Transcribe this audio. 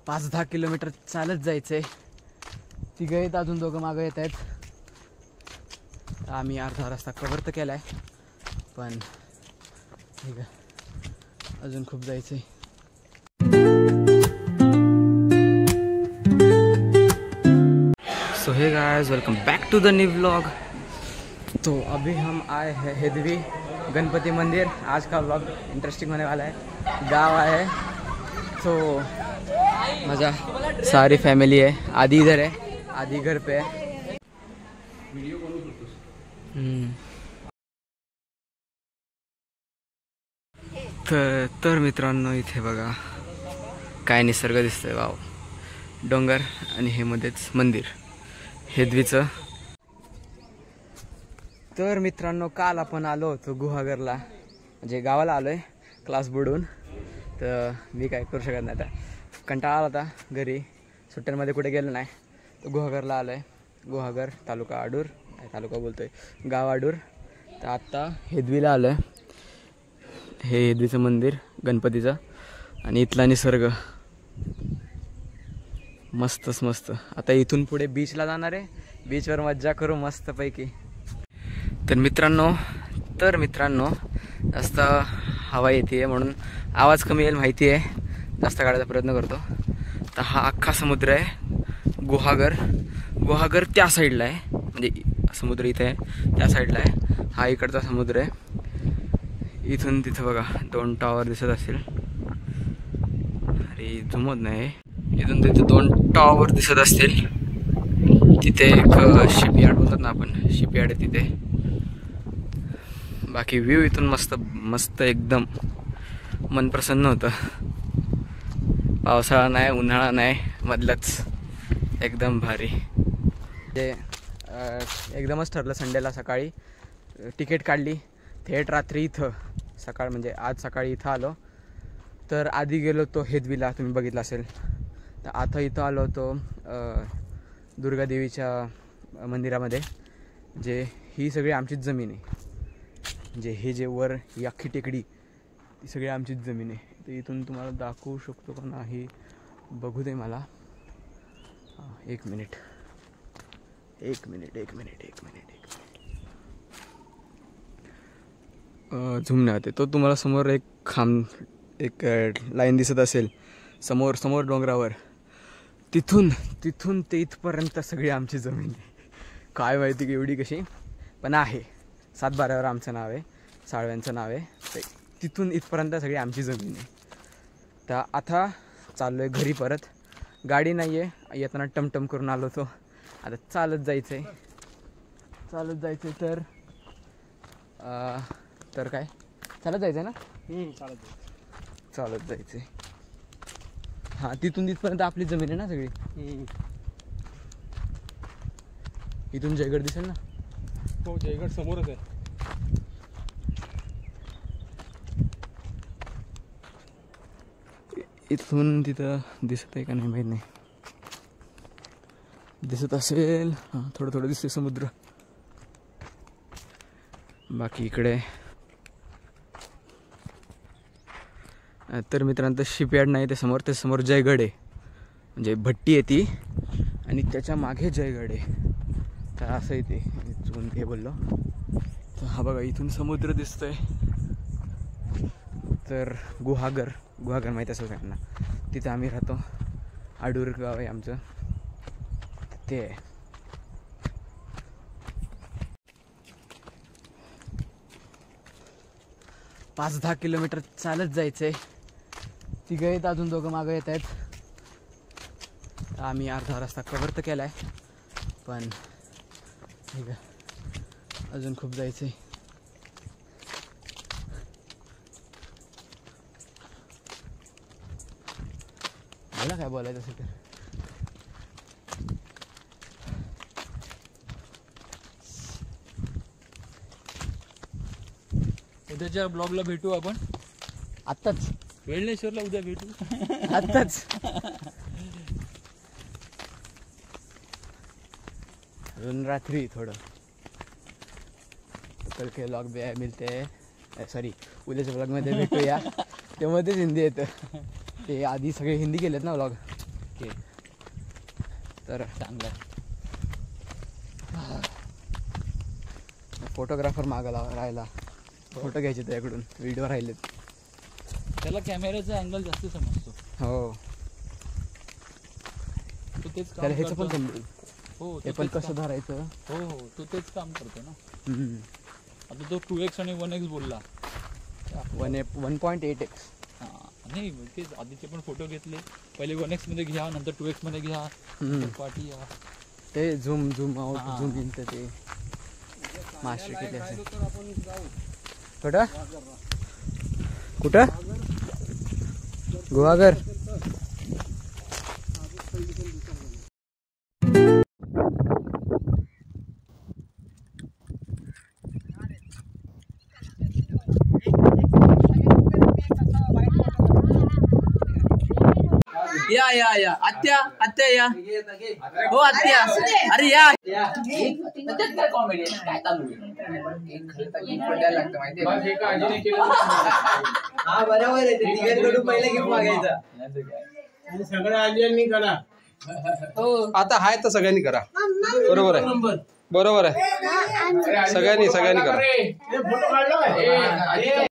5-10 kilometre चालत जायचंय. तिघं आहेत, अजून दोघं मागं येत आहेत. आम्ही अर्धा रस्ता कव्हर तर केलाय, पण ठीक आहे, अजून खूप जायचंय. So hey guys, welcome back to the new vlog. तो अभी हम आए हैं हेदवी गणपति मंदिर. आज का व्लॉग इंटरेस्टिंग होने वाला है. गाँव आए हैं तो मज़ा, सारी फैमिली है. आधी इधर है, आधी घर पे है. तर मित्रांनो, इथे बघा काय निसर्ग दिसतोय. वाव, डोंगर आणि हे मध्येच मंदिर हेदवीचं. तर मित्रांनो, काल आपण आलो होतो गुहागरला, म्हणजे गावाला आलोय क्लास बुडून. तर मी काय करू शकत नाही, आता कंटाळा आला होता घरी, सुट्ट्यांमध्ये कुठे गेलो नाही. तर गुहागरला आलोय. गुहागर तालुका आडूर, तालुका बोलतोय, गाव आडूर. तर आत्ता हेदवीला आलोय. हे हेदवीचं मंदिर गणपतीचं, आणि इथला निसर्ग मस्तच मस्त. आता इथून पुढे बीचला जाणार आहे, बीचवर मज्जा करू मस्तपैकी. तर मित्रांनो जास्त हवा येते म्हणून आवाज कमी येईल माहिती आहे, जास्त काढायचा प्रयत्न करतो. तर हा अख्खा समुद्र आहे गुहागर त्या साईडला आहे, म्हणजे समुद्र इथे आहे त्या साईडला आहे. हा इकडचा समुद्र आहे. इथून तिथं बघा 2 टॉवर दिसत असेल. अरे जमत नाही, इथून तिथे 2 टॉवर दिसत असतील. तिथे एक शिपयार्ड बोलतात ना आपण, शिपयार्ड आहे तिथे. बाकी व्ह्यू इथून मस्त एकदम मन प्रसन्न होतं. पावसाळा नाही, उन्हाळा नाही, मधलंच एकदम भारी. ते एकदमच ठरलं. संडेला सकाळी तिकीट काढली, थेट रात्री इथं, सकाळ म्हणजे आज सकाळी इथं आलो. तर आधी गेलो तो हेदवीला, तुम्ही बघितलं असेल. तर आता इथं आलो होतो दुर्गादेवीच्या मंदिरामध्ये. जे ही सगळी आमचीच जमीन आहे, म्हणजे हे जे वर ही अख्खी टेकडी ती सगळी आमचीच जमीन आहे. तर इथून तुम्हाला दाखवू शकतो का नाही बघू दे मला. एक मिनिट. झूम नाही होते. तो तुम्हाला समोर एक लाईन दिसत असेल समोर डोंगरावर. तिथून ते इथपर्यंत सगळी आमची जमीन आहे. काय माहिती की एवढी कशी, पण आहे. 7-12वर आमचं नाव आहे, साळव्यांचं नाव आहे. तर तिथून इथपर्यंत सगळी आमची जमीन आहे. तर आता चाललो आहे घरी परत. गाडी नाही आहे, येताना टमटम करून आलो होतो. आता चालत जायचं आहे. तर काय चालत जायचं आहे ना. चालत जायचं आहे. हां, तिथून तिथपर्यंत आपली जमीन आहे ना सगळी. इथून जयगड दिसेल ना. हो, जयगड समोरच आहे. इथून तिथं दिसत आहे का नाही माहीत नाही. दिसत असेल, हां, थोडं दिसते समुद्र. बाकी इकडे तर मित्रांनो शिपयार्ड नाही, ते समोर जयगड आहे, म्हणजे भट्टी आहे ती, आणि त्याच्या मागे जयगड आहे. तर असं आहे ते, चुकून हे बोललो. तर हा बघा इथून समुद्र दिसतोय. तर गुहागर माहीत असेल सगळ्यांना, तिथे आम्ही राहतो. आडूर गाव आहे आमचं ते आहे. पाच 10 किलोमीटर चालत जायचंय. तिघं आहेत, अजून दोघं मागं येत आहेत. आम्ही अर्धा रस्ता कव्हर तर केलाय, पण ठीक आहे, अजून खूप जायचंय. मला काय बोलायचं असेल तर उद्याच्या ब्लॉगला भेटू आपण. आत्ताच वेळनेश्वरला उद्या भेटू. आत्ताच. अजून रात्री थोडं. कल के व्लॉग मिलते हैं, सॉरी उद्याच्या ब्लॉगमध्ये भेटूया. त्यामध्येच हिंदी येतं. ते आधी सगळे हिंदी केलेत ना व्लॉग, ओके तर चांगलं आहे. फोटोग्राफर मागायला राहिला, फोटो घ्यायचे त्याकडून, व्हिडिओ राहिलेत. त्याला कॅमेऱ्याचा अँगल जास्त समजतो. हो तो तेच काम त्याला ह्याचं पण करतो. समजेल, हो हे तो पण तेच कसं काम- धरायचं. हो हो तो तेच काम करतो ना. हम्म. आता तो 2x आणि 1x बोलला. 1.8x. हा नाही तेच आधीचे पण फोटो घेतले. पहिले 1x मध्ये घ्या, नंतर 2x मध्ये घ्या, हम्म. नंतर पाठी या. ते झूम आउट हा. झूम इन ते मास्टर केले असेल. तर आपण जाऊ कुठं कुठं गुहागर. या या या आत्या आत्या या हो आत्या अरे या कॉमेडी काय चालू हा बरोबर आहे. ते तिघांकडून पहिला गिफ्ट मागायचा आणि सगळ्या आजींनी करा. आता हाय तर सगळ्यांनी करा. बरोबर आहे, बरोबर आहे. सगळ्यांनी करा. फोटो काढला काय?